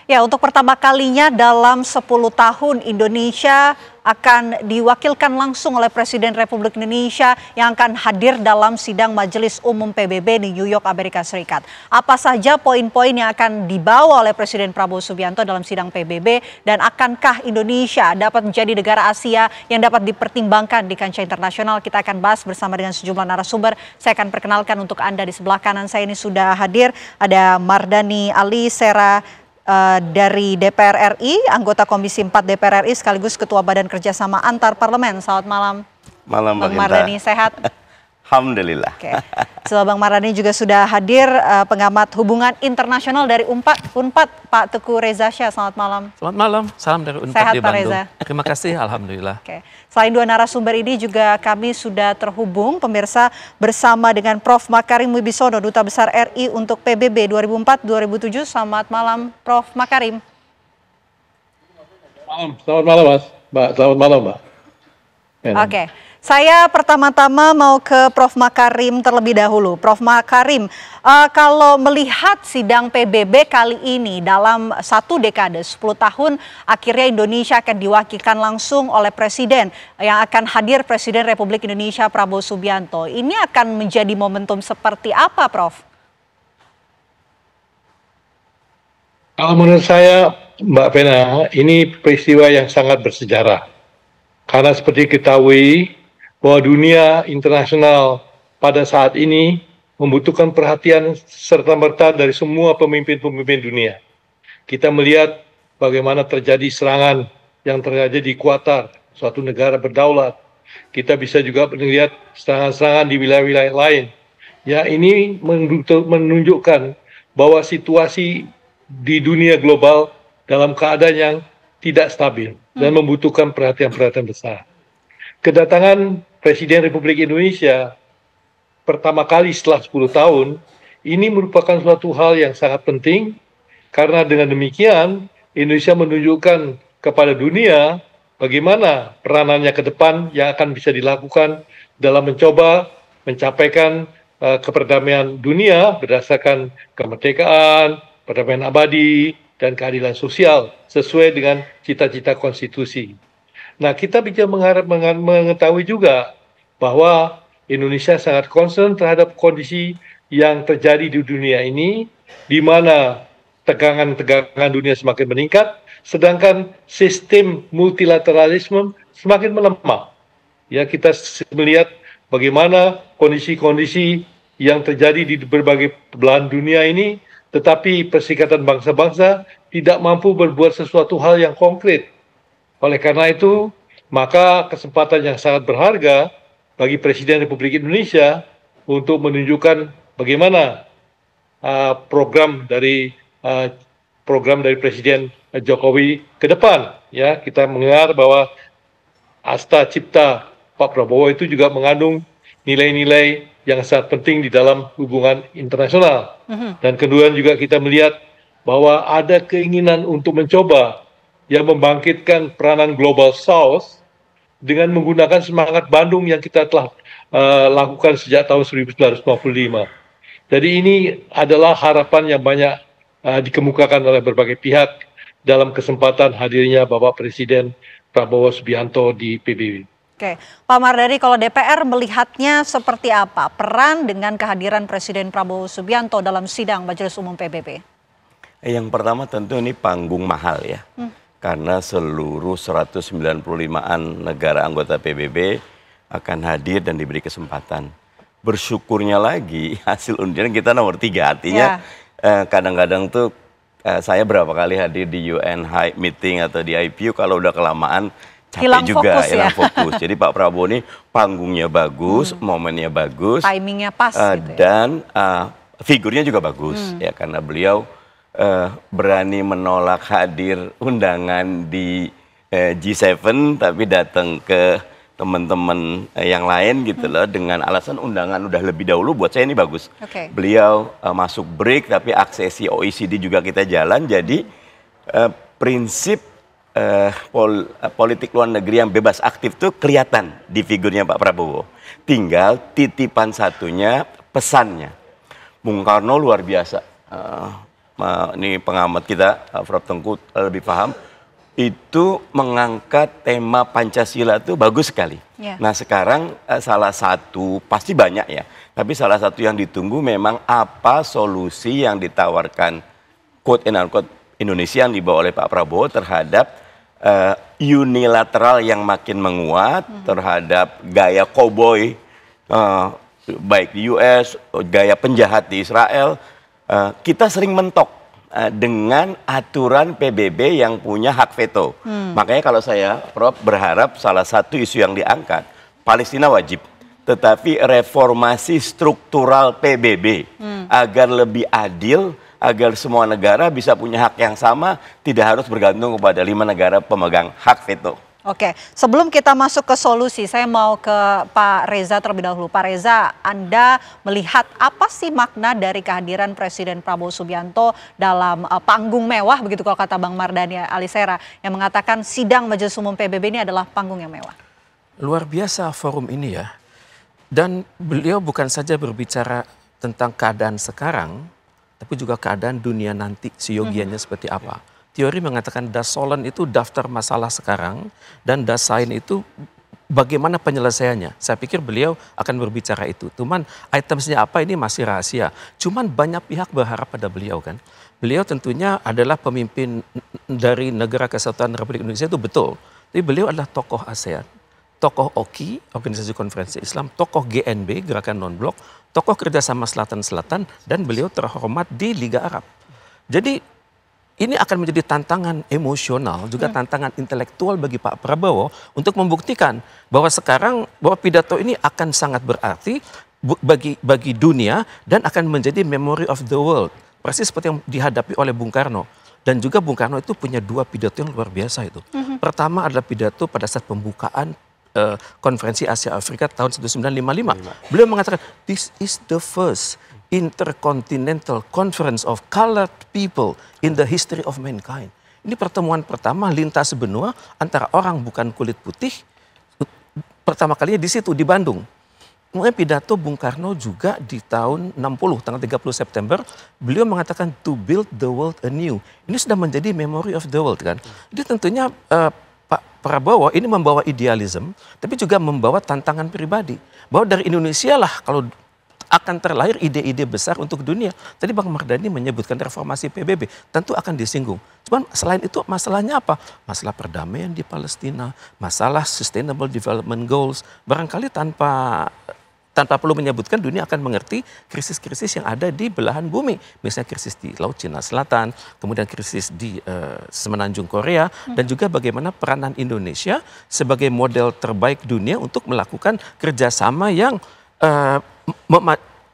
Ya, untuk pertama kalinya dalam 10 tahun Indonesia akan diwakilkan langsung oleh Presiden Republik Indonesia yang akan hadir dalam sidang Majelis Umum PBB di New York, Amerika Serikat. Apa saja poin-poin yang akan dibawa oleh Presiden Prabowo Subianto dalam sidang PBB dan akankah Indonesia dapat menjadi negara Asia yang dapat dipertimbangkan di kancah internasional? Kita akan bahas bersama dengan sejumlah narasumber. Saya akan perkenalkan untuk Anda di sebelah kanan saya ini sudah hadir ada Mardhani Alisera dari DPR RI, anggota Komisi 4 DPR RI sekaligus Ketua Badan Kerjasama Antar Parlemen. Selamat malam. Malam Bang Mardhani, sehat? Alhamdulillah. Oke. Setelah Bang Mardhani juga sudah hadir pengamat hubungan internasional dari Unpad, Pak Teguh Reza Shah. Selamat malam. Selamat malam, salam dari Unpad Sehat, di Pak Bandung. Reza? Terima kasih, alhamdulillah. Oke. Selain dua narasumber ini juga kami sudah terhubung pemirsa bersama dengan Prof. Makarim Wibisono, Duta Besar RI untuk PBB 2004-2007. Selamat malam, Prof. Makarim. Selamat malam, Mas. Mbak, selamat malam, Mbak. Oke. Saya pertama-tama mau ke Prof. Makarim terlebih dahulu. Prof. Makarim, kalau melihat sidang PBB kali ini dalam satu dekade, 10 tahun, akhirnya Indonesia akan diwakilkan langsung oleh Presiden yang akan hadir Presiden Republik Indonesia Prabowo Subianto. Ini akan menjadi momentum seperti apa, Prof? Kalau menurut saya, Mbak Vena, ini peristiwa yang sangat bersejarah. Karena seperti ketahui, bahwa dunia internasional pada saat ini membutuhkan perhatian serta-merta dari semua pemimpin-pemimpin dunia. Kita melihat bagaimana terjadi serangan yang terjadi di Qatar, suatu negara berdaulat. Kita bisa juga melihat serangan-serangan di wilayah-wilayah lain. Ya, ini menunjukkan bahwa situasi di dunia global dalam keadaan yang tidak stabil dan membutuhkan perhatian-perhatian besar. Kedatangan Presiden Republik Indonesia pertama kali setelah 10 tahun, ini merupakan suatu hal yang sangat penting, karena dengan demikian Indonesia menunjukkan kepada dunia bagaimana peranannya ke depan yang akan bisa dilakukan dalam mencoba mencapaikan keperdamaian dunia berdasarkan kemerdekaan, perdamaian abadi, dan keadilan sosial sesuai dengan cita-cita konstitusi. Nah, kita bisa mengetahui juga bahwa Indonesia sangat concern terhadap kondisi yang terjadi di dunia ini, di mana tegangan-tegangan dunia semakin meningkat, sedangkan sistem multilateralisme semakin melemah. Ya, kita melihat bagaimana kondisi-kondisi yang terjadi di berbagai belahan dunia ini, tetapi Perserikatan Bangsa-Bangsa tidak mampu berbuat sesuatu hal yang konkret. Oleh karena itu, maka kesempatan yang sangat berharga bagi Presiden Republik Indonesia untuk menunjukkan bagaimana program dari Presiden Jokowi ke depan. Ya, kita mendengar bahwa Asta Cipta Pak Prabowo itu juga mengandung nilai-nilai yang sangat penting di dalam hubungan internasional. Dan kedua juga kita melihat bahwa ada keinginan untuk mencoba yang membangkitkan peranan Global South dengan menggunakan semangat Bandung yang kita telah lakukan sejak tahun 1955. Jadi ini adalah harapan yang banyak dikemukakan oleh berbagai pihak dalam kesempatan hadirnya Bapak Presiden Prabowo Subianto di PBB. Oke, Pak Mardhani, kalau DPR melihatnya seperti apa peran dengan kehadiran Presiden Prabowo Subianto dalam sidang Majelis Umum PBB? Yang pertama tentu ini panggung mahal ya. Karena seluruh 195-an negara anggota PBB akan hadir dan diberi kesempatan. Bersyukurnya lagi hasil undian kita nomor 3, artinya kadang-kadang tuh saya berapa kali hadir di UN High Meeting atau di IPU, kalau udah kelamaan capek hilang juga, fokus, hilang fokus. Jadi Pak Prabowo ini panggungnya bagus, momennya bagus, timingnya pas gitu ya. Dan figurnya juga bagus ya, karena beliau berani menolak hadir undangan di G7 tapi datang ke teman-teman yang lain gitu loh dengan alasan undangan udah lebih dahulu. Buat saya ini bagus. Beliau masuk break tapi aksesi OECD juga kita jalan, jadi prinsip politik luar negeri yang bebas aktif tuh kelihatan di figurnya Pak Prabowo. Tinggal titipan satunya, pesannya. Bung Karno luar biasa. ini pengamat kita, Prof. Tengku lebih paham, itu mengangkat tema Pancasila itu bagus sekali. Yeah. Nah sekarang salah satu, pasti banyak ya, tapi salah satu yang ditunggu memang apa solusi yang ditawarkan quote and unquote Indonesia yang dibawa oleh Pak Prabowo terhadap unilateral yang makin menguat, terhadap gaya koboi baik di US, gaya penjahat di Israel. Kita sering mentok dengan aturan PBB yang punya hak veto. Makanya kalau saya, Prof, berharap salah satu isu yang diangkat, Palestina wajib. Tetapi reformasi struktural PBB agar lebih adil, agar semua negara bisa punya hak yang sama, tidak harus bergantung kepada 5 negara pemegang hak veto. Oke, sebelum kita masuk ke solusi, saya mau ke Pak Reza terlebih dahulu. Pak Reza, Anda melihat apa sih makna dari kehadiran Presiden Prabowo Subianto dalam panggung mewah, begitu kalau kata Bang Mardhani Alisera, yang mengatakan sidang Majelis Umum PBB ini adalah panggung yang mewah? Luar biasa forum ini ya. Dan beliau bukan saja berbicara tentang keadaan sekarang, tapi juga keadaan dunia nanti, seyogianya seperti apa. Teori mengatakan dasolen itu daftar masalah sekarang, dan dasain itu bagaimana penyelesaiannya. Saya pikir beliau akan berbicara itu. Cuman itemsnya apa ini masih rahasia. Cuman banyak pihak berharap pada beliau kan. Beliau tentunya adalah pemimpin dari Negara Kesatuan Republik Indonesia, itu betul. Tapi beliau adalah tokoh ASEAN, tokoh OKI, Organisasi Konferensi Islam, tokoh GNB, Gerakan Non-Blok, tokoh Kerjasama Selatan-Selatan, dan beliau terhormat di Liga Arab. Jadi ini akan menjadi tantangan emosional, juga tantangan intelektual bagi Pak Prabowo untuk membuktikan bahwa sekarang bahwa pidato ini akan sangat berarti bagi dunia dan akan menjadi memory of the world. Persis seperti yang dihadapi oleh Bung Karno. Dan juga Bung Karno itu punya 2 pidato yang luar biasa itu. Pertama adalah pidato pada saat pembukaan Konferensi Asia Afrika tahun 1955. Beliau mengatakan, this is the first Intercontinental Conference of Colored People in the History of Mankind. Ini pertemuan pertama lintas benua antara orang bukan kulit putih. Pertama kalinya di situ, di Bandung. Kemudian pidato Bung Karno juga di tahun 60, tanggal 30 September, beliau mengatakan to build the world anew. Ini sudah menjadi memory of the world kan. Jadi tentunya Pak Prabowo ini membawa idealisme, tapi juga membawa tantangan pribadi. Bahwa dari Indonesia lah kalau akan terlahir ide-ide besar untuk dunia. Tadi Bang Mardhani menyebutkan reformasi PBB, tentu akan disinggung. Cuman selain itu masalahnya apa? Masalah perdamaian di Palestina, masalah Sustainable Development Goals. Barangkali tanpa perlu menyebutkan, dunia akan mengerti krisis-krisis yang ada di belahan bumi. Misalnya krisis di Laut Cina Selatan, kemudian krisis di Semenanjung Korea, dan juga bagaimana peranan Indonesia sebagai model terbaik dunia untuk melakukan kerjasama yang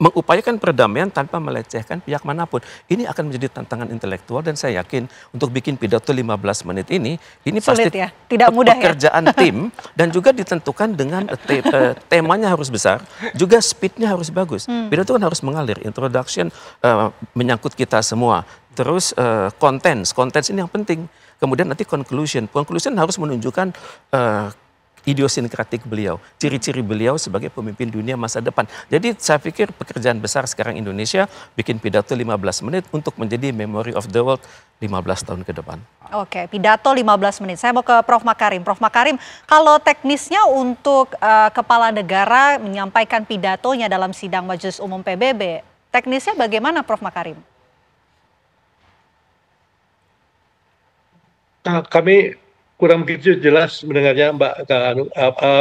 mengupayakan perdamaian tanpa melecehkan pihak manapun. Ini akan menjadi tantangan intelektual, dan saya yakin untuk bikin pidato 15 menit ini sulit pasti ya? Tidak mudah pekerjaan tim, dan juga ditentukan dengan temanya harus besar, juga speednya harus bagus. Pidato kan harus mengalir, introduction menyangkut kita semua, terus contents ini yang penting. Kemudian nanti conclusion harus menunjukkan idiosinkratik beliau, ciri-ciri beliau sebagai pemimpin dunia masa depan. Jadi saya pikir pekerjaan besar sekarang Indonesia bikin pidato 15 menit untuk menjadi memory of the world 15 tahun ke depan. Oke, pidato 15 menit. Saya mau ke Prof. Makarim. Prof. Makarim, kalau teknisnya untuk kepala negara menyampaikan pidatonya dalam sidang Majelis Umum PBB, teknisnya bagaimana Prof. Makarim? Nah, kami kurang begitu jelas mendengarnya Mbak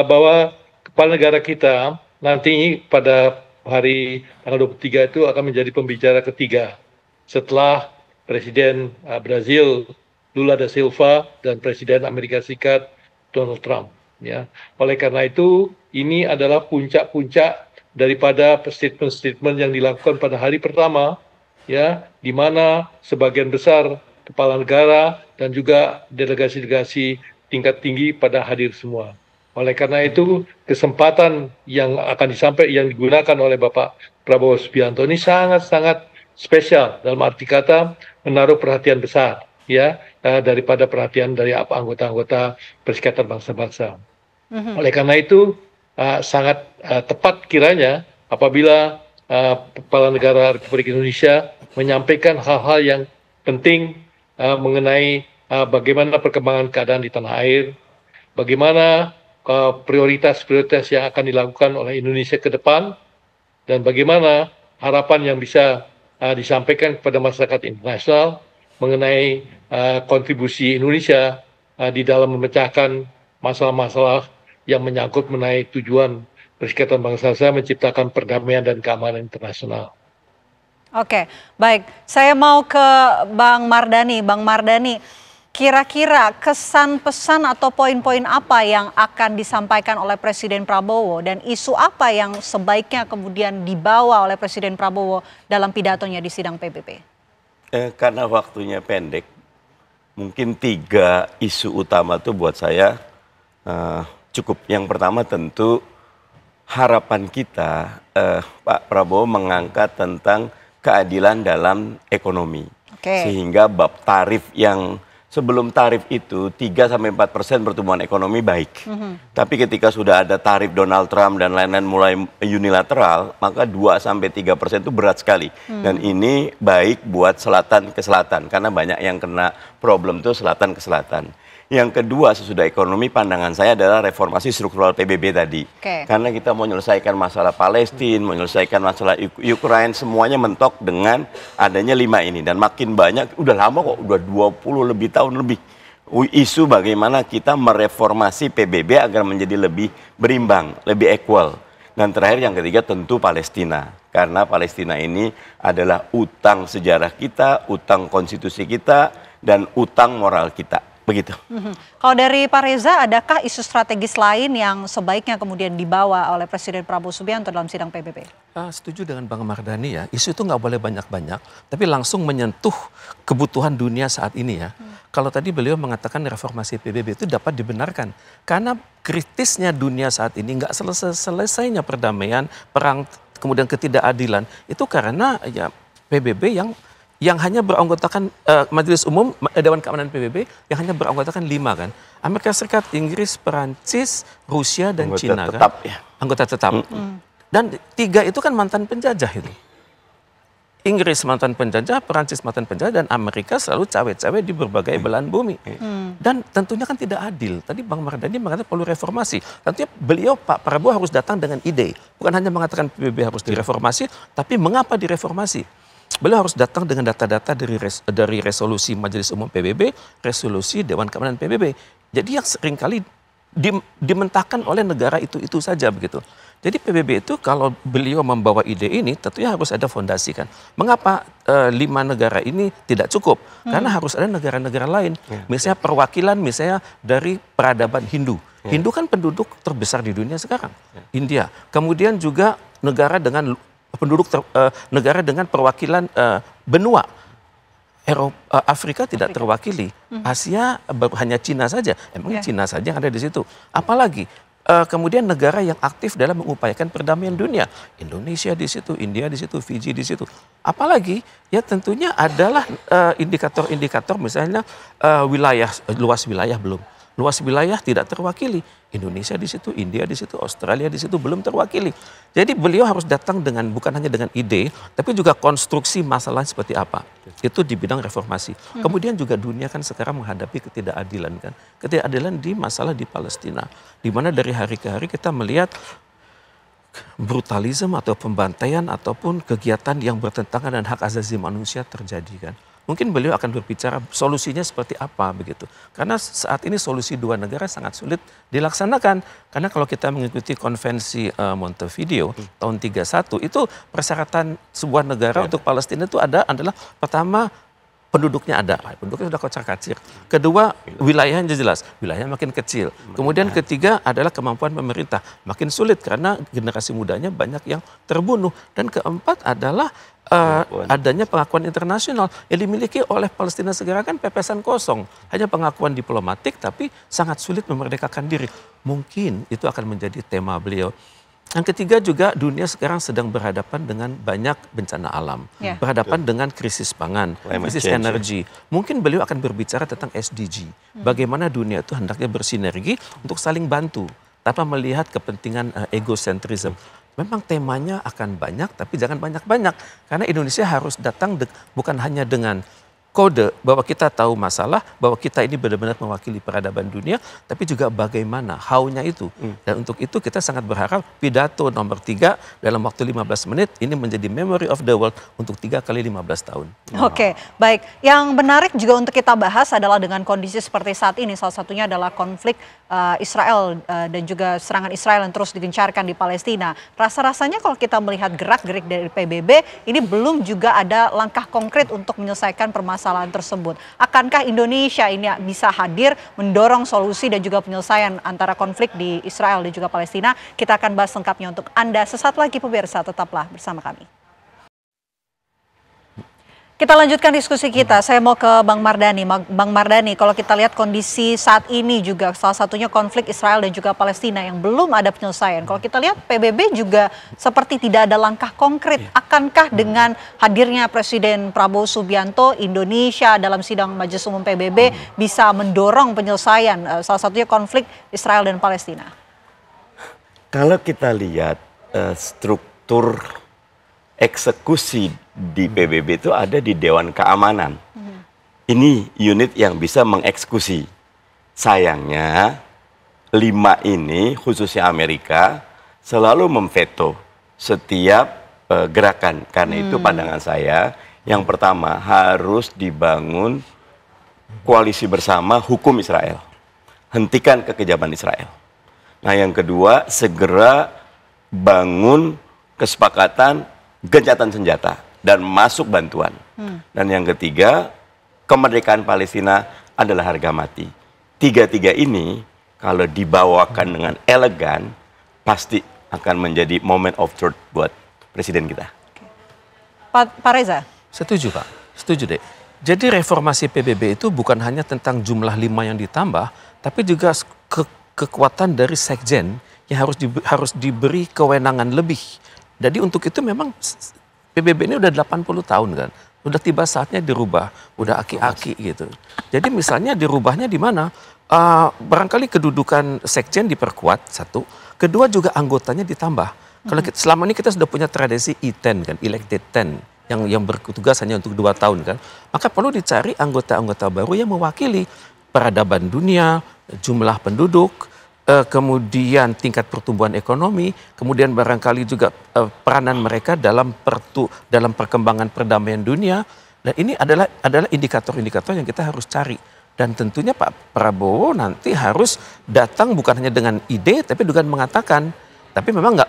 bahwa kepala negara kita nanti pada hari tanggal 23 itu akan menjadi pembicara ketiga setelah Presiden Brazil Lula da Silva dan Presiden Amerika Serikat Donald Trump. Ya, oleh karena itu ini adalah puncak-puncak daripada statement-statement yang dilakukan pada hari pertama, ya, di mana sebagian besar kepala negara dan juga delegasi-delegasi tingkat tinggi pada hadir semua. Oleh karena itu, kesempatan yang akan yang digunakan oleh Bapak Prabowo Subianto ini sangat-sangat spesial, dalam arti kata menaruh perhatian besar, ya, daripada perhatian dari anggota-anggota Perserikatan Bangsa-Bangsa. Oleh karena itu sangat tepat kiranya apabila Kepala Negara Republik Indonesia menyampaikan hal-hal yang penting mengenai bagaimana perkembangan keadaan di tanah air, bagaimana prioritas-prioritas yang akan dilakukan oleh Indonesia ke depan, dan bagaimana harapan yang bisa disampaikan kepada masyarakat internasional mengenai kontribusi Indonesia di dalam memecahkan masalah-masalah yang menyangkut mengenai tujuan Perserikatan Bangsa-Bangsa menciptakan perdamaian dan keamanan internasional. Oke, baik. Saya mau ke Bang Mardhani. Bang Mardhani, kira-kira kesan pesan atau poin-poin apa yang akan disampaikan oleh Presiden Prabowo dan isu apa yang sebaiknya kemudian dibawa oleh Presiden Prabowo dalam pidatonya di sidang PBB? Karena waktunya pendek, mungkin 3 isu utama tuh buat saya cukup. Yang pertama tentu harapan kita Pak Prabowo mengangkat tentang keadilan dalam ekonomi. Sehingga bab tarif yang sebelum tarif itu 3-4% pertumbuhan ekonomi baik. Tapi ketika sudah ada tarif Donald Trump dan lain-lain mulai unilateral, maka 2-3% itu berat sekali. Dan ini baik buat selatan ke selatan, karena banyak yang kena problem itu selatan ke selatan. Yang kedua, sesudah ekonomi, pandangan saya adalah reformasi struktural PBB tadi. Karena kita mau menyelesaikan masalah Palestina, menyelesaikan masalah Ukraina, semuanya mentok dengan adanya 5 ini. Dan makin banyak, udah lama kok, udah 20 lebih tahun lebih. Isu bagaimana kita mereformasi PBB agar menjadi lebih berimbang, lebih equal. Dan terakhir yang ketiga tentu Palestina. Karena Palestina ini adalah utang sejarah kita, utang konstitusi kita, dan utang moral kita. Begitu. Kalau dari Pak Reza, adakah isu strategis lain yang sebaiknya kemudian dibawa oleh Presiden Prabowo Subianto dalam sidang PBB? Setuju dengan Bang Mardhani ya, isu itu nggak boleh banyak-banyak, tapi langsung menyentuh kebutuhan dunia saat ini ya. Kalau tadi beliau mengatakan reformasi PBB itu dapat dibenarkan, karena kritisnya dunia saat ini nggak selesainya perdamaian, perang, kemudian ketidakadilan, itu karena ya PBB yang hanya beranggotakan Majelis Umum Dewan Keamanan PBB yang hanya beranggotakan 5 kan. Amerika Serikat, Inggris, Perancis, Rusia dan anggota Cina tetap, kan. Ya. Anggota tetap. Dan 3 itu kan mantan penjajah itu. Inggris mantan penjajah, Perancis mantan penjajah, dan Amerika selalu cawe-cawe di berbagai belahan bumi. Dan tentunya kan tidak adil. Tadi Bang Mardhani mengatakan perlu reformasi. Tentunya beliau Pak Prabowo harus datang dengan ide. Bukan hanya mengatakan PBB harus direformasi, tapi mengapa direformasi. Beliau harus datang dengan data-data dari resolusi Majelis Umum PBB, resolusi Dewan Keamanan PBB. Jadi yang seringkali dimentahkan oleh negara itu saja begitu. Jadi PBB itu kalau beliau membawa ide ini tentunya harus ada fondasi kan. Mengapa 5 negara ini tidak cukup? Karena harus ada negara-negara lain. Misalnya perwakilan misalnya dari peradaban Hindu. Hindu kan penduduk terbesar di dunia sekarang. India. Kemudian juga negara dengan negara dengan perwakilan benua. Afrika tidak terwakili. Asia hanya Cina saja. Emang Cina saja yang ada di situ. Apalagi kemudian negara yang aktif dalam mengupayakan perdamaian dunia. Indonesia di situ, India di situ, Fiji di situ. Apalagi ya tentunya adalah indikator-indikator misalnya luas wilayah belum. Luas wilayah tidak terwakili. Indonesia di situ, India di situ, Australia di situ belum terwakili. Jadi beliau harus datang dengan bukan hanya dengan ide, tapi juga konstruksi masalah seperti apa. Itu di bidang reformasi. Kemudian juga dunia kan sekarang menghadapi ketidakadilan kan. Ketidakadilan di masalah di Palestina. Di mana dari hari ke hari kita melihat brutalisme atau pembantaian ataupun kegiatan yang bertentangan dengan hak asasi manusia terjadi kan. Mungkin beliau akan berbicara solusinya seperti apa begitu. Karena saat ini solusi 2 negara sangat sulit dilaksanakan. Karena kalau kita mengikuti konvensi Montevideo tahun 31 itu persyaratan sebuah negara untuk Palestina itu adalah pertama penduduknya ada, penduduknya sudah kocar-kacir. Kedua, wilayahnya jelas, wilayahnya makin kecil. Kemudian ketiga adalah kemampuan pemerintah, makin sulit karena generasi mudanya banyak yang terbunuh. Dan keempat adalah adanya pengakuan internasional yang dimiliki oleh Palestina segera kan pepesan kosong. Hanya pengakuan diplomatik tapi sangat sulit memerdekakan diri. Mungkin itu akan menjadi tema beliau. Yang ketiga juga dunia sekarang sedang berhadapan dengan banyak bencana alam. Berhadapan dengan krisis pangan, krisis energi. Mungkin beliau akan berbicara tentang SDG. Bagaimana dunia itu hendaknya bersinergi untuk saling bantu. Tanpa melihat kepentingan egocentrism. memang temanya akan banyak, tapi jangan banyak-banyak. Karena Indonesia harus datang bukan hanya dengan kode bahwa kita tahu masalah, bahwa kita ini benar-benar mewakili peradaban dunia, tapi juga bagaimana, how-nya itu. Dan untuk itu kita sangat berharap pidato nomor 3 dalam waktu 15 menit ini menjadi memory of the world untuk 3 kali 15 tahun. Oke, baik. Yang menarik juga untuk kita bahas adalah dengan kondisi seperti saat ini, salah satunya adalah konflik Israel dan juga serangan Israel yang terus digencarkan di Palestina. Rasa-rasanya kalau kita melihat gerak-gerik dari PBB, ini belum juga ada langkah konkret untuk menyelesaikan permasalahan tersebut. Akankah Indonesia ini bisa hadir mendorong solusi dan juga penyelesaian antara konflik di Israel dan juga Palestina? Kita akan bahas lengkapnya untuk Anda sesaat lagi pemirsa, tetaplah bersama kami. Kita lanjutkan diskusi kita. Saya mau ke Bang Mardhani. Bang Mardhani, kalau kita lihat kondisi saat ini juga salah satunya konflik Israel dan juga Palestina yang belum ada penyelesaian. Kalau kita lihat PBB juga seperti tidak ada langkah konkret. Akankah dengan hadirnya Presiden Prabowo Subianto, Indonesia dalam sidang Majelis Umum PBB bisa mendorong penyelesaian salah satunya konflik Israel dan Palestina? Kalau kita lihat struktur eksekusi di PBB itu ada di Dewan Keamanan. Ini unit yang bisa mengeksekusi. Sayangnya 5 ini khususnya Amerika selalu memveto setiap gerakan. Karena itu pandangan saya yang pertama harus dibangun koalisi bersama hukum Israel. Hentikan kekejaman Israel. Nah yang kedua segera bangun kesepakatan gencatan senjata dan masuk bantuan. Dan yang ketiga, kemerdekaan Palestina adalah harga mati. 3-3 ini kalau dibawakan dengan elegan, pasti akan menjadi moment of truth buat presiden kita. Pak Reza? Setuju Pak, setuju deh. Jadi reformasi PBB itu bukan hanya tentang jumlah 5 yang ditambah, tapi juga kekuatan dari sekjen yang harus diberi kewenangan lebih. Jadi untuk itu memang PBB ini udah 80 tahun kan. Udah tiba saatnya dirubah, udah aki-aki gitu. Jadi misalnya dirubahnya di mana? Barangkali kedudukan sekjen diperkuat, satu. Kedua juga anggotanya ditambah. Kalau selama ini kita sudah punya tradisi E10 kan, elected 10 yang bertugas hanya untuk 2 tahun kan. Maka perlu dicari anggota-anggota baru yang mewakili peradaban dunia, jumlah penduduk, kemudian tingkat pertumbuhan ekonomi, kemudian barangkali juga peranan mereka dalam perkembangan perdamaian dunia. Dan ini adalah indikator-indikator yang kita harus cari. Dan tentunya Pak Prabowo nanti harus datang bukan hanya dengan ide, tapi dengan mengatakan, tapi memang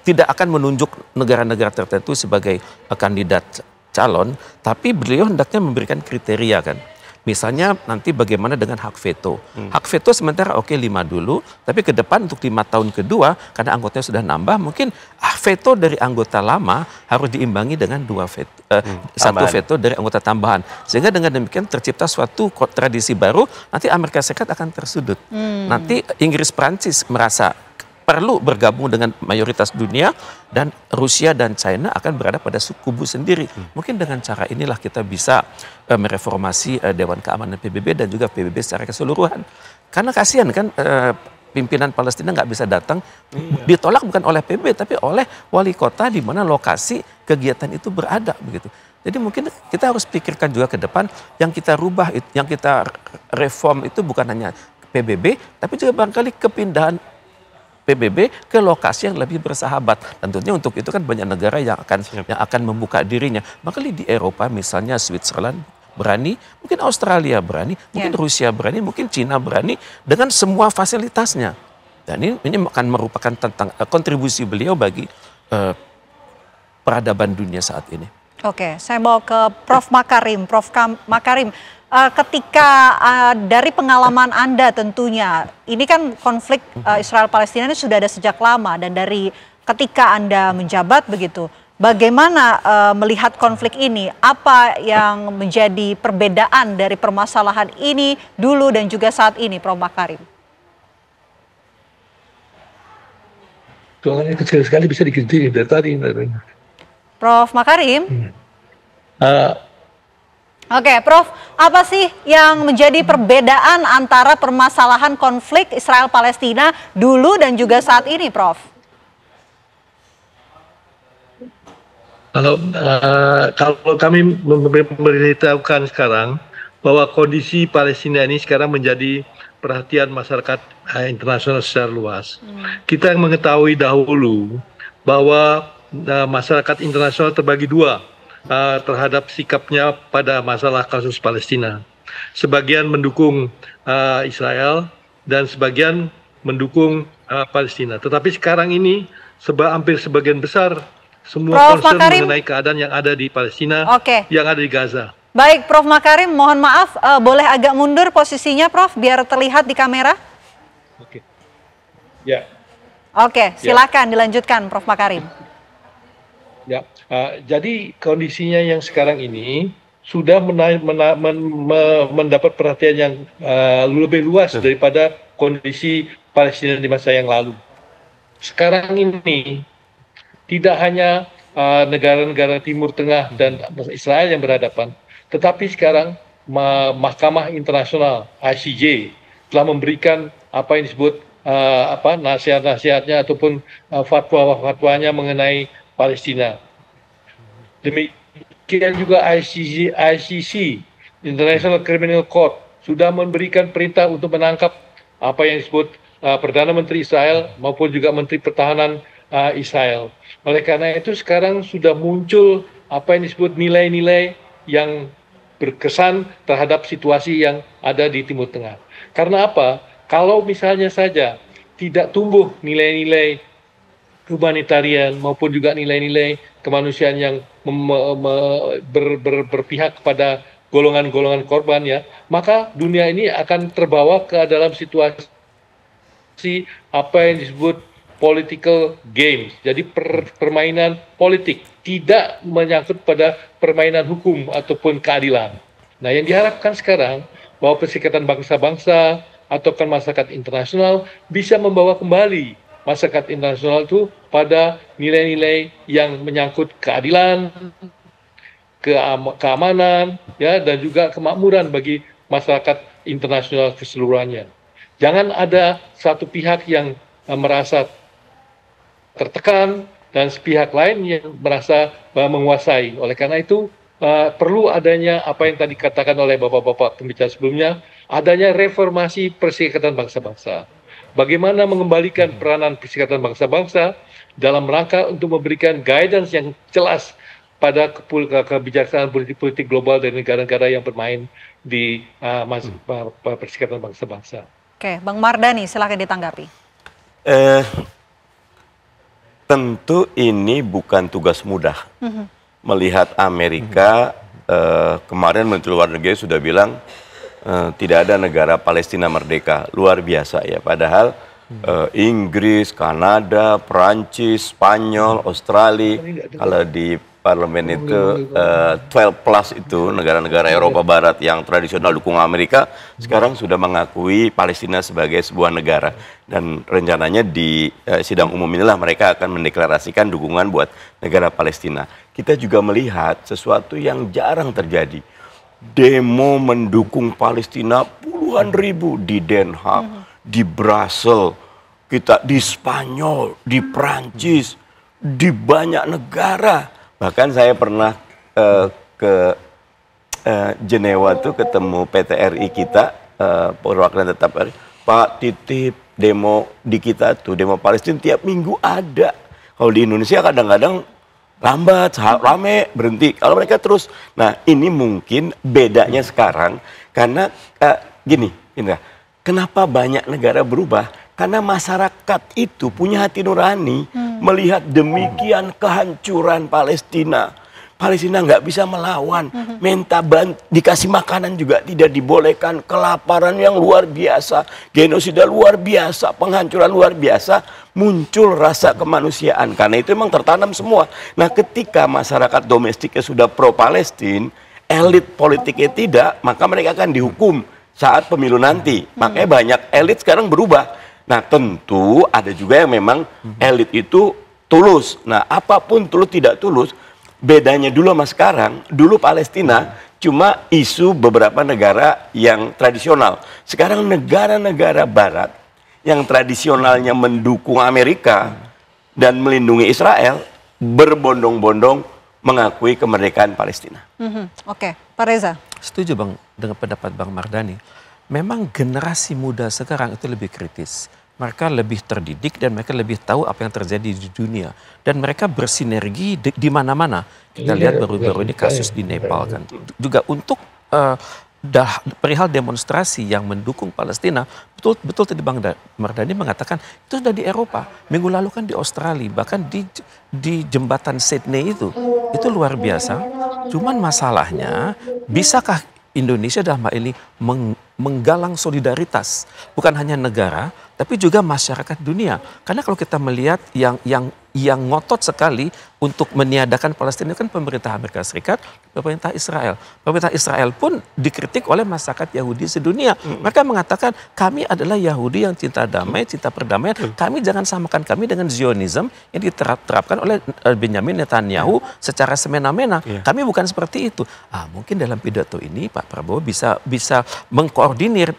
tidak akan menunjuk negara-negara tertentu sebagai kandidat calon, tapi beliau hendaknya memberikan kriteria kan. Misalnya nanti bagaimana dengan hak veto. Hak veto sementara oke 5 dulu, tapi ke depan untuk 5 tahun kedua, karena anggotanya sudah nambah, mungkin veto dari anggota lama harus diimbangi dengan 1 veto dari anggota tambahan. Sehingga dengan demikian tercipta suatu tradisi baru, nanti Amerika Serikat akan tersudut. Nanti Inggris Prancis merasa perlu bergabung dengan mayoritas dunia dan Rusia dan China akan berada pada kubu sendiri. Mungkin dengan cara inilah kita bisa mereformasi Dewan Keamanan PBB dan juga PBB secara keseluruhan. Karena kasihan kan pimpinan Palestina nggak bisa datang, ditolak bukan oleh PBB tapi oleh wali kota di mana lokasi kegiatan itu berada begitu. Jadi mungkin kita harus pikirkan juga ke depan yang kita rubah, yang kita reform itu bukan hanya PBB tapi juga barangkali kepindahan PBB ke lokasi yang lebih bersahabat. Tentunya untuk itu kan banyak negara yang akan membuka dirinya. Maka di Eropa misalnya Switzerland berani, mungkin Australia berani, mungkin Rusia berani, mungkin Cina berani dengan semua fasilitasnya. Dan ini akan merupakan tentang kontribusi beliau bagi peradaban dunia saat ini. Oke, saya mau ke Prof. Makarim. Prof. Makarim, ketika dari pengalaman Anda tentunya, ini kan konflik Israel-Palestina ini sudah ada sejak lama dan dari ketika Anda menjabat begitu, bagaimana melihat konflik ini? Apa yang menjadi perbedaan dari permasalahan ini dulu dan juga saat ini, Prof. Makarim? Soalnya kecil sekali bisa diganti dari tadi. Prof. Makarim? Oke, Prof, apa sih yang menjadi perbedaan antara permasalahan konflik Israel-Palestina dulu dan juga saat ini, Prof? Kalau kami memberitahukan sekarang bahwa kondisi Palestina ini sekarang menjadi perhatian masyarakat internasional secara luas. Kita mengetahui dahulu bahwa masyarakat internasional terbagi dua terhadap sikapnya pada masalah kasus Palestina. Sebagian mendukung Israel dan sebagian mendukung Palestina. Tetapi sekarang ini hampir sebagian besar semua Prof. concern Makarim. mengenai keadaan yang ada di Palestina, Oke. yang ada di Gaza. Baik, Prof. Makarim, mohon maaf, boleh agak mundur posisinya, Prof, biar terlihat di kamera? Oke. Ya. Oke, silakan dilanjutkan, Prof. Makarim. Ya, jadi kondisinya yang sekarang ini sudah mendapat perhatian yang lebih luas daripada kondisi Palestina di masa yang lalu. Sekarang ini tidak hanya negara-negara Timur Tengah dan Israel yang berhadapan, tetapi sekarang Mahkamah Internasional ICJ telah memberikan apa yang disebut nasihat-nasihatnya ataupun fatwa-fatwanya mengenai Palestina. Demikian juga ICC, International Criminal Court, sudah memberikan perintah untuk menangkap apa yang disebut Perdana Menteri Israel maupun juga Menteri Pertahanan Israel. Oleh karena itu sekarang sudah muncul apa yang disebut nilai-nilai yang berkesan terhadap situasi yang ada di Timur Tengah. Karena apa? Kalau misalnya saja tidak tumbuh nilai-nilai humanitarian maupun juga nilai-nilai kemanusiaan yang berpihak kepada golongan-golongan korban, ya, maka dunia ini akan terbawa ke dalam situasi apa yang disebut political games. Jadi permainan politik, tidak menyangkut pada permainan hukum ataupun keadilan. Nah, yang diharapkan sekarang bahwa Perserikatan Bangsa-Bangsa atau masyarakat internasional bisa membawa kembali masyarakat internasional itu pada nilai-nilai yang menyangkut keadilan, keamanan, ya, dan juga kemakmuran bagi masyarakat internasional keseluruhannya. Jangan ada satu pihak yang merasa tertekan dan sepihak lain yang merasa menguasai. Oleh karena itu perlu adanya apa yang tadi katakan oleh bapak-bapak pembicara sebelumnya, adanya reformasi Perserikatan Bangsa-Bangsa. Bagaimana mengembalikan peranan Perserikatan Bangsa-Bangsa dalam rangka untuk memberikan guidance yang jelas pada kebijaksanaan politik-politik global dari negara-negara yang bermain di Perserikatan Bangsa-Bangsa. Oke, Bang Mardhani, silakan ditanggapi. Tentu ini bukan tugas mudah. Melihat Amerika, kemarin Menteri Luar Negeri sudah bilang tidak ada negara Palestina merdeka. Luar biasa ya. Padahal Inggris, Kanada, Perancis, Spanyol, Australia, kalau di parlemen itu 12 plus itu negara-negara Eropa Barat yang tradisional dukung Amerika sekarang sudah mengakui Palestina sebagai sebuah negara, dan rencananya di sidang umum inilah mereka akan mendeklarasikan dukungan buat negara Palestina. Kita juga melihat sesuatu yang jarang terjadi, demo mendukung Palestina puluhan ribu di Den Haag, di Brussels, kita di Spanyol, di Prancis, di banyak negara. Bahkan saya pernah ke Jenewa tuh ketemu PTRI kita, perwakilan tetap Pak, titip demo di kita tuh, demo Palestina tiap minggu ada. Kalau di Indonesia kadang-kadang lambat, rame, berhenti. Kalau mereka terus. Nah, ini mungkin bedanya sekarang karena gini, Indra, kenapa banyak negara berubah? Karena masyarakat itu punya hati nurani melihat demikian kehancuran Palestina. Palestina nggak bisa melawan, minta dikasih makanan juga tidak dibolehkan, kelaparan yang luar biasa, genosida luar biasa, penghancuran luar biasa, muncul rasa kemanusiaan. Karena itu memang tertanam semua. Nah, ketika masyarakat domestiknya sudah pro-Palestin, elit politiknya tidak, maka mereka akan dihukum saat pemilu nanti. Makanya banyak elit sekarang berubah. Nah, tentu ada juga yang memang elit itu tulus. Nah, apapun tulus tidak tulus, bedanya dulu sama sekarang, dulu Palestina cuma isu beberapa negara yang tradisional. Sekarang negara-negara barat yang tradisionalnya mendukung Amerika dan melindungi Israel, berbondong-bondong mengakui kemerdekaan Palestina. Oke, Pak Reza. Setuju Bang dengan pendapat Bang Mardhani. Memang generasi muda sekarang itu lebih kritis. Mereka lebih terdidik dan mereka lebih tahu apa yang terjadi di dunia. Dan mereka bersinergi di mana-mana. Kita lihat baru-baru ini kasus di Nepal kan. Juga untuk perihal demonstrasi yang mendukung Palestina, betul tadi Bang Mardhani mengatakan itu sudah di Eropa. Minggu lalu kan di Australia, bahkan di jembatan Sydney itu luar biasa. Cuman masalahnya, bisakah Indonesia dalam hal ini menggalang solidaritas, bukan hanya negara, tapi juga masyarakat dunia. Karena kalau kita melihat yang ngotot sekali untuk meniadakan Palestina kan pemerintah Amerika Serikat, pemerintah Israel. Pemerintah Israel pun dikritik oleh masyarakat Yahudi sedunia. Mereka mengatakan kami adalah Yahudi yang cinta damai, cinta perdamaian. Kami jangan samakan kami dengan Zionism yang diterapkan oleh Benjamin Netanyahu secara semena-mena. Kami bukan seperti itu. Mungkin dalam pidato ini Pak Prabowo bisa mengkoordinir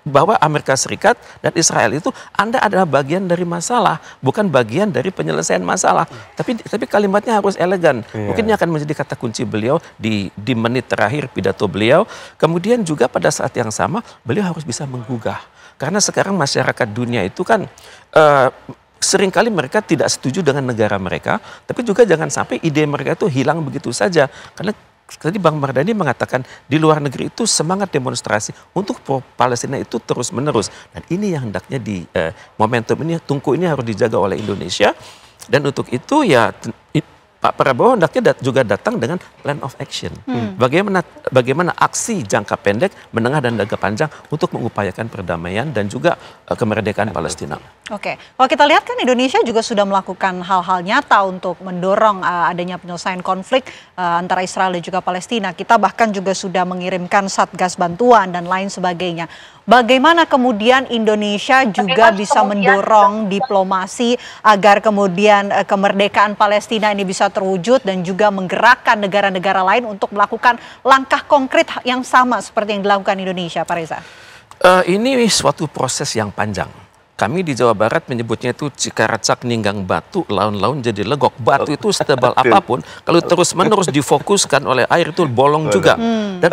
bahwa Amerika Serikat dan Israel itu Anda adalah bagian dari masalah, bukan bagian dari penyelesaian masalah. Tapi kalimatnya harus elegan. Mungkin ini akan menjadi kata kunci beliau di menit terakhir pidato beliau. Kemudian juga pada saat yang sama beliau harus bisa menggugah. Karena sekarang masyarakat dunia itu kan seringkali mereka tidak setuju dengan negara mereka, tapi juga jangan sampai ide mereka itu hilang begitu saja. Karena tadi Bang Mardhani mengatakan di luar negeri itu semangat demonstrasi untuk Palestina itu terus menerus. Dan ini yang hendaknya di momentum ini, tungku ini harus dijaga oleh Indonesia. Dan untuk itu ya Pak Prabowo hendaknya juga datang dengan plan of action. Bagaimana aksi jangka pendek, menengah dan jangka panjang untuk mengupayakan perdamaian dan juga kemerdekaan Palestina. Oke, kalau kita lihat kan Indonesia juga sudah melakukan hal-hal nyata untuk mendorong adanya penyelesaian konflik antara Israel dan juga Palestina. Kita bahkan juga sudah mengirimkan satgas bantuan dan lain sebagainya. Bagaimana kemudian Indonesia juga bisa mendorong diplomasi agar kemudian kemerdekaan Palestina ini bisa terwujud dan juga menggerakkan negara-negara lain untuk melakukan langkah konkret yang sama seperti yang dilakukan Indonesia, Pak Reza? Ini suatu proses yang panjang. Kami di Jawa Barat menyebutnya itu cikaracak ninggang batu, laun-laun jadi legok. Batu itu setebal apapun, kalau terus-menerus difokuskan oleh air itu bolong juga. Dan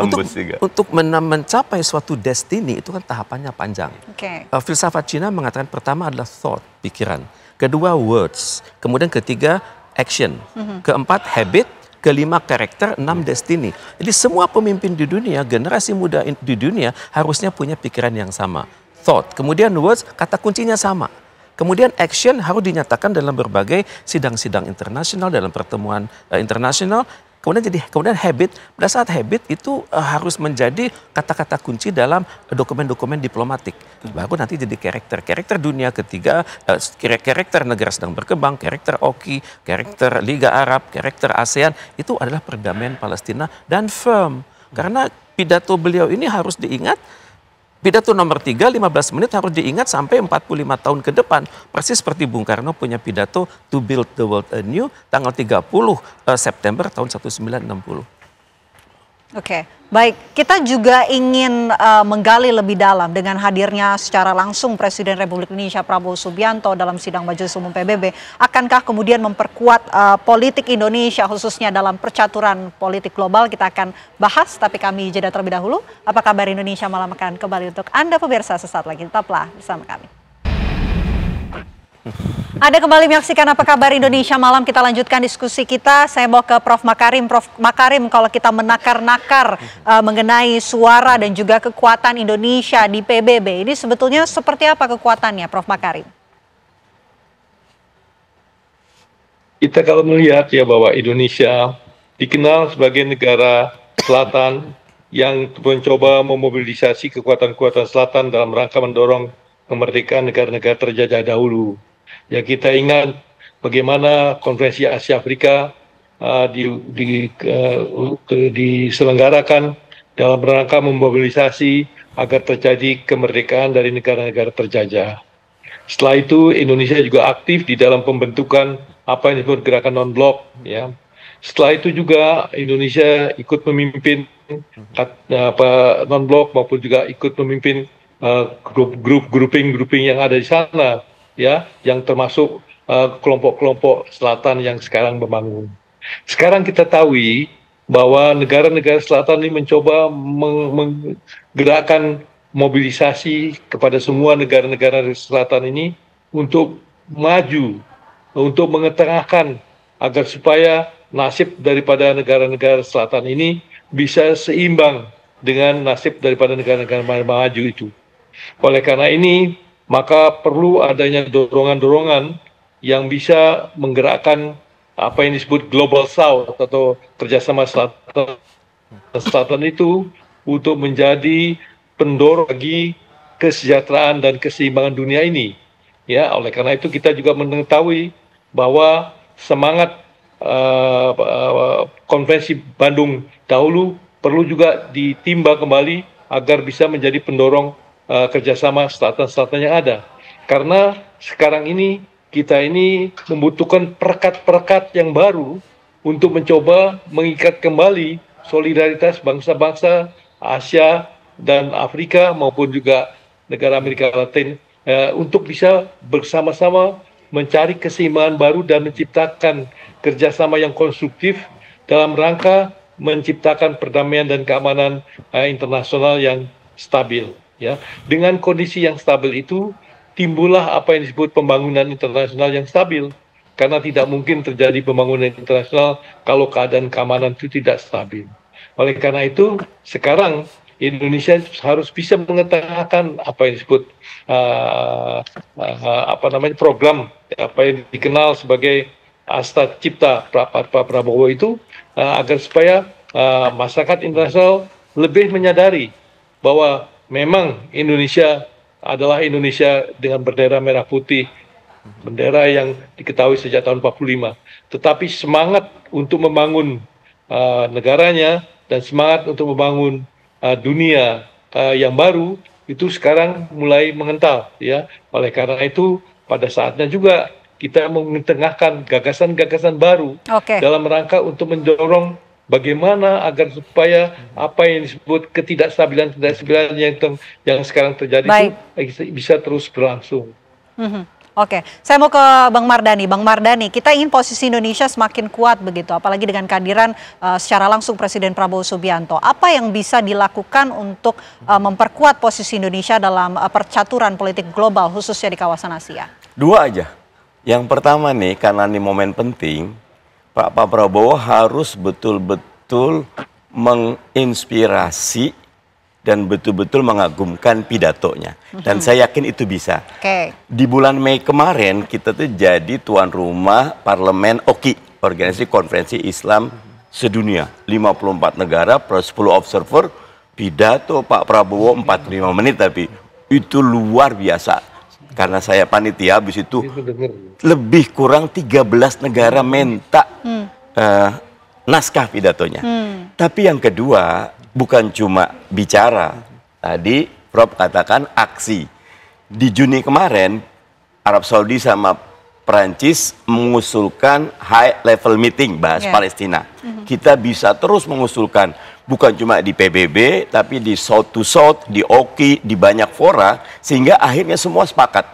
untuk mencapai suatu destiny itu kan tahapannya panjang. Filsafat Cina mengatakan pertama adalah thought, pikiran. Kedua words, kemudian ketiga action. Keempat habit, kelima karakter, 6 destiny. Jadi semua pemimpin di dunia, generasi muda di dunia harusnya punya pikiran yang sama. Thought, kemudian words, kata kuncinya sama. Kemudian action harus dinyatakan dalam berbagai sidang-sidang internasional, dalam pertemuan internasional. Kemudian habit, pada saat habit itu harus menjadi kata-kata kunci dalam dokumen-dokumen diplomatik. Baru nanti jadi karakter dunia ketiga, karakter negara sedang berkembang, karakter OKI, karakter Liga Arab, karakter ASEAN, itu adalah perdamaian Palestina dan firm. Karena pidato beliau ini harus diingat. Pidato nomor 3, 15 menit harus diingat sampai 45 tahun ke depan. Persis seperti Bung Karno punya pidato To Build the World Anew tanggal 30 September tahun 1960. Oke, baik. Kita juga ingin menggali lebih dalam dengan hadirnya secara langsung Presiden Republik Indonesia Prabowo Subianto dalam sidang Majelis Umum PBB. Akankah kemudian memperkuat politik Indonesia khususnya dalam percaturan politik global? Kita akan bahas, tapi kami jeda terlebih dahulu. Apa kabar Indonesia malam akan kembali untuk Anda pemirsa sesaat lagi. Tetaplah bersama kami. Anda kembali menyaksikan Apa Kabar Indonesia Malam. Kita lanjutkan diskusi kita. Saya mau ke Prof. Makarim. Prof. Makarim, kalau kita menakar-nakar mengenai suara dan juga kekuatan Indonesia di PBB, ini sebetulnya seperti apa kekuatannya, Prof. Makarim? Kita kalau melihat ya bahwa Indonesia dikenal sebagai negara selatan yang mencoba memobilisasi kekuatan-kekuatan selatan dalam rangka mendorong kemerdekaan negara-negara terjajah dahulu. Ya, kita ingat bagaimana konferensi Asia Afrika diselenggarakan dalam rangka memobilisasi agar terjadi kemerdekaan dari negara-negara terjajah. Setelah itu Indonesia juga aktif di dalam pembentukan apa yang disebut gerakan non-blok. Ya. Setelah itu juga Indonesia ikut memimpin non-blok maupun juga ikut memimpin grouping yang ada di sana. Ya, yang termasuk kelompok-kelompok selatan yang sekarang membangun. Sekarang kita tahu bahwa negara-negara selatan ini mencoba menggerakkan mobilisasi kepada semua negara-negara selatan ini untuk maju, untuk mengetengahkan agar supaya nasib daripada negara-negara selatan ini bisa seimbang dengan nasib daripada negara-negara maju itu. Oleh karena ini, maka perlu adanya dorongan-dorongan yang bisa menggerakkan apa yang disebut Global South atau kerjasama selatan itu untuk menjadi pendorong bagi kesejahteraan dan keseimbangan dunia ini. Ya, oleh karena itu kita juga mengetahui bahwa semangat konferensi Bandung dahulu perlu juga ditimba kembali agar bisa menjadi pendorong kerjasama selatan-selatan yang ada. Karena sekarang ini kita ini membutuhkan perekat-perekat yang baru untuk mencoba mengikat kembali solidaritas bangsa-bangsa Asia dan Afrika maupun juga negara Amerika Latin untuk bisa bersama-sama mencari keseimbangan baru dan menciptakan kerjasama yang konstruktif dalam rangka menciptakan perdamaian dan keamanan internasional yang stabil. Ya, dengan kondisi yang stabil itu timbullah apa yang disebut pembangunan internasional yang stabil. Karena tidak mungkin terjadi pembangunan internasional kalau keadaan keamanan itu tidak stabil. Oleh karena itu, sekarang Indonesia harus bisa mengetengahkan apa yang disebut program apa yang dikenal sebagai Asta Cipta Pak Prabowo itu agar supaya masyarakat internasional lebih menyadari bahwa memang Indonesia adalah Indonesia dengan bendera merah putih, bendera yang diketahui sejak tahun 45. Tetapi semangat untuk membangun negaranya dan semangat untuk membangun dunia yang baru itu sekarang mulai mengental, ya. Oleh karena itu pada saatnya juga kita mengetengahkan gagasan-gagasan baru dalam rangka untuk mendorong bagaimana agar supaya apa yang disebut ketidakstabilan yang sekarang terjadi itu bisa terus berlangsung. Oke, saya mau ke Bang Mardhani. Bang Mardhani, kita ingin posisi Indonesia semakin kuat begitu, apalagi dengan kehadiran secara langsung Presiden Prabowo Subianto. Apa yang bisa dilakukan untuk memperkuat posisi Indonesia dalam percaturan politik global, khususnya di kawasan Asia? Dua aja. Yang pertama nih, karena ini momen penting, Pak Prabowo harus betul-betul menginspirasi dan betul-betul mengagumkan pidatonya. Dan saya yakin itu bisa. Di bulan Mei kemarin kita tuh jadi tuan rumah parlemen OKI, Organisasi Konferensi Islam Sedunia. 54 negara plus 10 observer, pidato Pak Prabowo 45 menit tapi itu luar biasa. Karena saya panitia, habis itu lebih kurang 13 negara minta naskah pidatonya. Tapi yang kedua, bukan cuma bicara. Tadi Prof katakan aksi. Di Juni kemarin, Arab Saudi sama Perancis mengusulkan high level meeting bahas Palestina. Kita bisa terus mengusulkan, bukan cuma di PBB, tapi di South to South, di OKI, di banyak fora, sehingga akhirnya semua sepakat.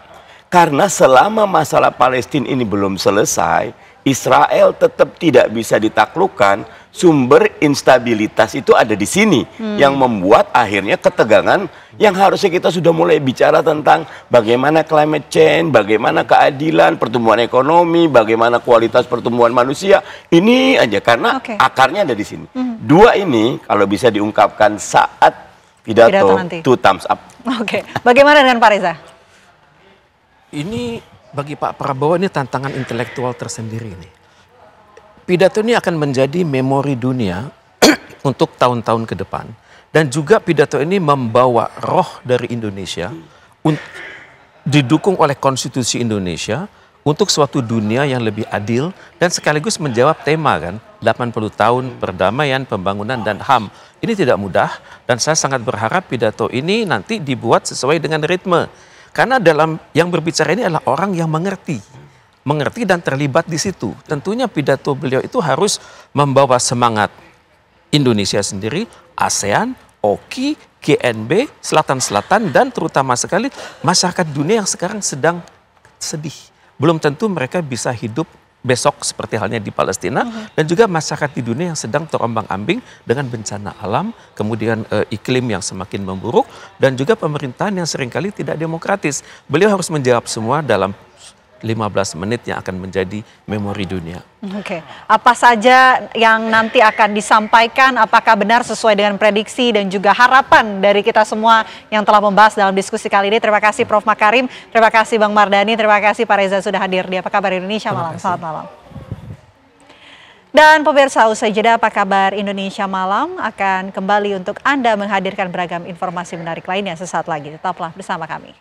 Karena selama masalah Palestina ini belum selesai, Israel tetap tidak bisa ditaklukkan, sumber instabilitas itu ada di sini yang membuat akhirnya ketegangan yang harusnya kita sudah mulai bicara tentang bagaimana climate change, bagaimana keadilan, pertumbuhan ekonomi, bagaimana kualitas pertumbuhan manusia. Ini aja karena akarnya ada di sini. Dua ini kalau bisa diungkapkan saat pidato two thumbs up. Bagaimana dengan Pak Reza? Ini bagi Pak Prabowo ini tantangan intelektual tersendiri nih. Pidato ini akan menjadi memori dunia untuk tahun-tahun ke depan. Dan juga pidato ini membawa roh dari Indonesia didukung oleh konstitusi Indonesia untuk suatu dunia yang lebih adil dan sekaligus menjawab tema kan 80 tahun perdamaian, pembangunan dan HAM. Ini tidak mudah dan saya sangat berharap pidato ini nanti dibuat sesuai dengan ritme. Karena dalam yang berbicara ini adalah orang yang mengerti dan terlibat di situ. Tentunya pidato beliau itu harus membawa semangat Indonesia sendiri, ASEAN, OKI, GNB, Selatan-Selatan, dan terutama sekali masyarakat dunia yang sekarang sedang sedih. Belum tentu mereka bisa hidup besok seperti halnya di Palestina, dan juga masyarakat di dunia yang sedang terombang-ambing dengan bencana alam, kemudian iklim yang semakin memburuk, dan juga pemerintahan yang seringkali tidak demokratis. Beliau harus menjawab semua dalam 15 menit yang akan menjadi memori dunia. Oke, apa saja yang nanti akan disampaikan, apakah benar sesuai dengan prediksi dan juga harapan dari kita semua yang telah membahas dalam diskusi kali ini. Terima kasih Prof. Makarim, terima kasih Bang Mardhani, terima kasih Pak Reza sudah hadir di Apa Kabar Indonesia Malam. Selamat malam. Dan pemirsa, usai jeda Apa Kabar Indonesia Malam akan kembali untuk Anda menghadirkan beragam informasi menarik lainnya sesaat lagi. Tetaplah bersama kami.